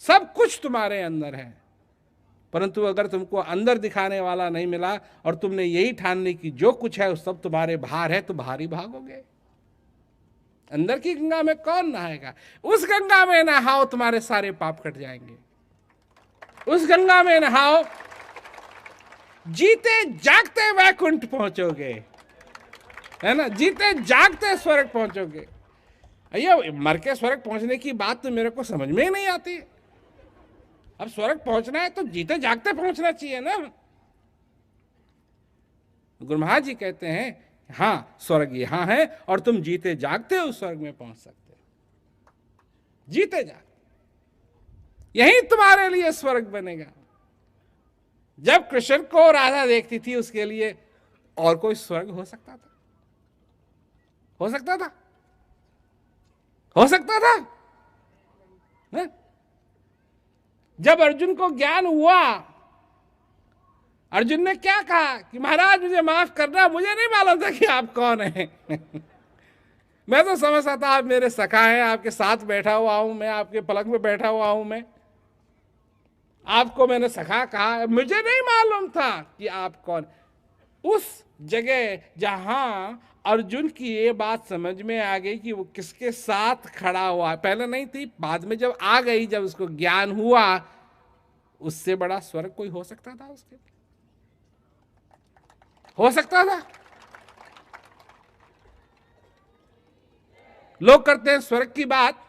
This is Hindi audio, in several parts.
सब कुछ तुम्हारे अंदर है, परंतु अगर तुमको अंदर दिखाने वाला नहीं मिला और तुमने यही ठान ली कि जो कुछ है उस सब तुम्हारे बाहर है, तो बाहर ही भागोगे। अंदर की गंगा में कौन नहाएगा? उस गंगा में नहाओ, तुम्हारे सारे पाप कट जाएंगे। उस गंगा में नहाओ, जीते जागते वैकुंठ पहुंचोगे, है ना, जीते जागते स्वर्ग पहुंचोगे। ये मर के स्वर्ग पहुंचने की बात तो मेरे को समझ में ही नहीं आती। अब स्वर्ग पहुंचना है तो जीते जागते पहुंचना चाहिए ना। गुरु महाराज जी कहते हैं हाँ, स्वर्ग यहां है और तुम जीते जागते उस स्वर्ग में पहुंच सकते हो। जीते जागते यही तुम्हारे लिए स्वर्ग बनेगा। जब कृष्ण को राधा देखती थी, उसके लिए और कोई स्वर्ग हो सकता था? हो सकता था? हो सकता था? है? जब अर्जुन को ज्ञान हुआ, अर्जुन ने क्या कहा कि महाराज मुझे माफ करना, मुझे नहीं मालूम था कि आप कौन हैं। मैं तो समझता था आप मेरे सखा हैं, आपके साथ बैठा हुआ हूं मैं, आपके पलंग में बैठा हुआ हूं मैं, आपको मैंने सखा कहा, मुझे नहीं मालूम था कि आप कौन। उस जगह जहां अर्जुन की ये बात समझ में आ गई कि वो किसके साथ खड़ा हुआ, पहले नहीं थी, बाद में जब आ गई, जब उसको ज्ञान हुआ, उससे बड़ा स्वर्ग कोई हो सकता था उसके? हो सकता था? लोग करते हैं स्वर्ग की बात।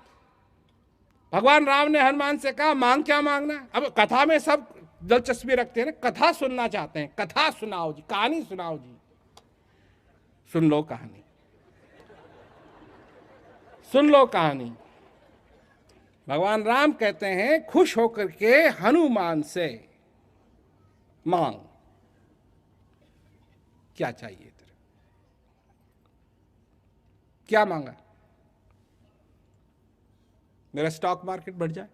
भगवान राम ने हनुमान से कहा मांग क्या मांगना। अब कथा में सब दिलचस्पी रखते हैं ना, कथा सुनना चाहते हैं, कथा सुनाओ जी, कहानी सुनाओ जी। सुन लो कहानी, सुन लो कहानी। भगवान राम कहते हैं खुश होकर के हनुमान से मांग, क्या चाहिए तेरे? क्या मांगा? मेरा स्टॉक मार्केट बढ़ जाए,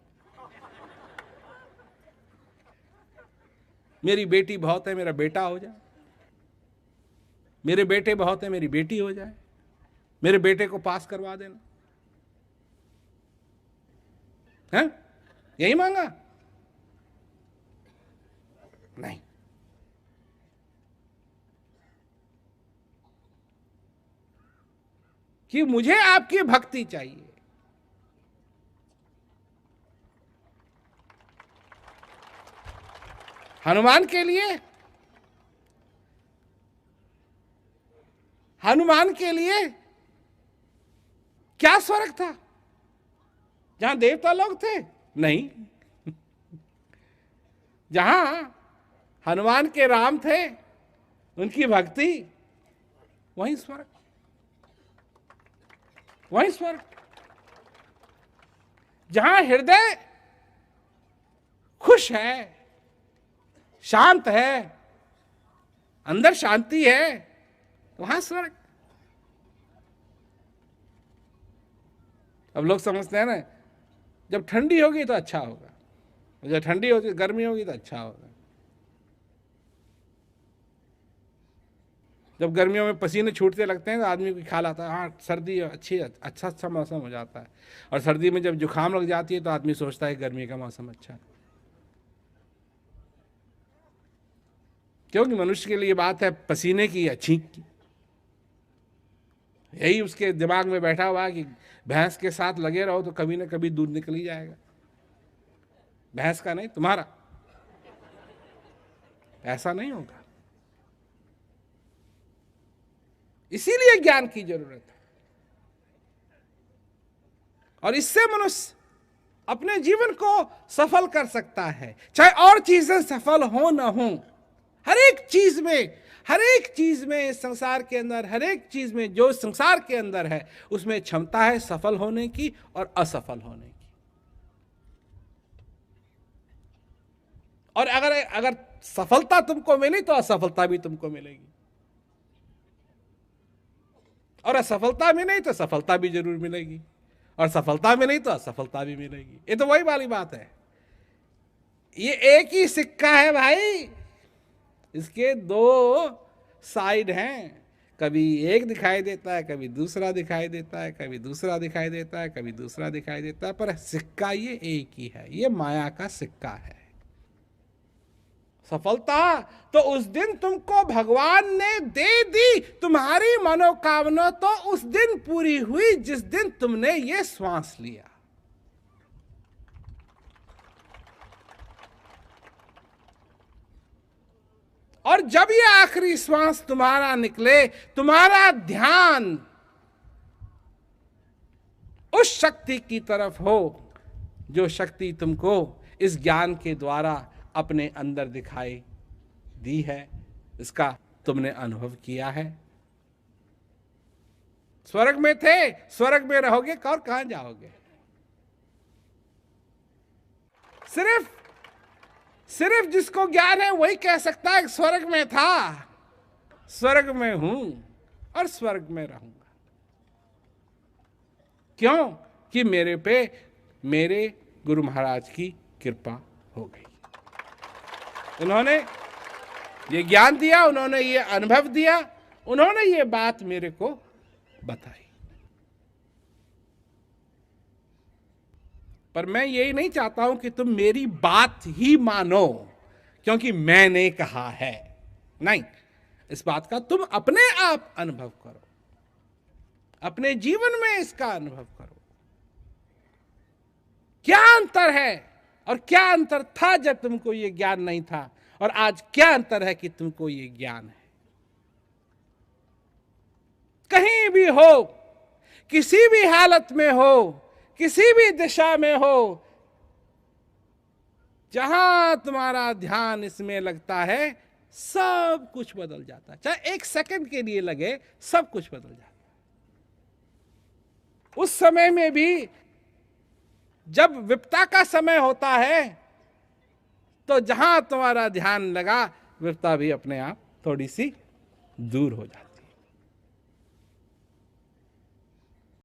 मेरी बेटी बहुत है, मेरा बेटा हो जाए, मेरे बेटे बहुत है, मेरी बेटी हो जाए, मेरे बेटे को पास करवा देना, है? यही मांगा? नहीं। कि मुझे आपकी भक्ति चाहिए। हनुमान के लिए, हनुमान के लिए क्या स्वर्ग था? जहां देवता लोग थे? नहीं। जहां हनुमान के राम थे, उनकी भक्ति, वहीं स्वर्ग, वहीं स्वर्ग। जहां हृदय खुश है, शांत है, अंदर शांति है, वहां स्वर्ग। अब लोग समझते हैं ना, जब ठंडी होगी तो अच्छा होगा, जब ठंडी होगी, गर्मी होगी तो अच्छा होगा। जब गर्मियों में पसीने छूटते लगते हैं तो आदमी को ख्याल आता है हाँ सर्दी अच्छी, अच्छा मौसम हो जाता है। और सर्दी में जब जुकाम लग जाती है तो आदमी सोचता है गर्मी का मौसम अच्छा है। क्योंकि मनुष्य के लिए बात है पसीने की या छींक की। यही उसके दिमाग में बैठा हुआ है कि भैंस के साथ लगे रहो तो कभी ना कभी दूध निकल ही जाएगा। भैंस का नहीं, तुम्हारा। ऐसा नहीं होगा। इसीलिए ज्ञान की जरूरत है। और इससे मनुष्य अपने जीवन को सफल कर सकता है, चाहे और चीजें सफल हो न हो। हर एक चीज में, हर एक चीज में, इस संसार के अंदर हर एक चीज में जो संसार के अंदर है उसमें क्षमता है सफल होने की और असफल होने की। और अगर सफलता तुमको मिली तो असफलता भी तुमको मिलेगी, और असफलता में नहीं तो सफलता भी जरूर मिलेगी, और सफलता में नहीं तो असफलता भी मिलेगी। ये तो वही वाली बात है, ये एक ही सिक्का है भाई, इसके दो साइड हैं। कभी एक दिखाई देता है, कभी दूसरा दिखाई देता है, कभी दूसरा दिखाई देता है, कभी दूसरा दिखाई देता है, पर सिक्का ये एक ही है। ये माया का सिक्का है। सफलता तो उस दिन तुमको भगवान ने दे दी। तुम्हारी मनोकामना तो उस दिन पूरी हुई जिस दिन तुमने ये श्वास लिया। और जब ये आखिरी श्वास तुम्हारा निकले, तुम्हारा ध्यान उस शक्ति की तरफ हो जो शक्ति तुमको इस ज्ञान के द्वारा अपने अंदर दिखाई दी है, इसका तुमने अनुभव किया है। स्वर्ग में थे, स्वर्ग में रहोगे, और कहां जाओगे? सिर्फ जिसको ज्ञान है वही कह सकता है स्वर्ग में था, स्वर्ग में हूं और स्वर्ग में रहूंगा। क्यों? कि मेरे पे मेरे गुरु महाराज की कृपा हो गई। उन्होंने ये ज्ञान दिया, उन्होंने ये अनुभव दिया, उन्होंने ये बात मेरे को बताई। पर मैं यही नहीं चाहता हूं कि तुम मेरी बात ही मानो क्योंकि मैंने कहा है। नहीं, इस बात का तुम अपने आप अनुभव करो, अपने जीवन में इसका अनुभव करो। क्या अंतर है और क्या अंतर था जब तुमको ये ज्ञान नहीं था, और आज क्या अंतर है कि तुमको ये ज्ञान है। कहीं भी हो, किसी भी हालत में हो, किसी भी दिशा में हो, जहां तुम्हारा ध्यान इसमें लगता है सब कुछ बदल जाता है। चाहे एक सेकंड के लिए लगे, सब कुछ बदल जाता है। उस समय में भी जब विपत्ता का समय होता है तो जहां तुम्हारा ध्यान लगा, विपत्ता भी अपने आप थोड़ी सी दूर हो जाती है।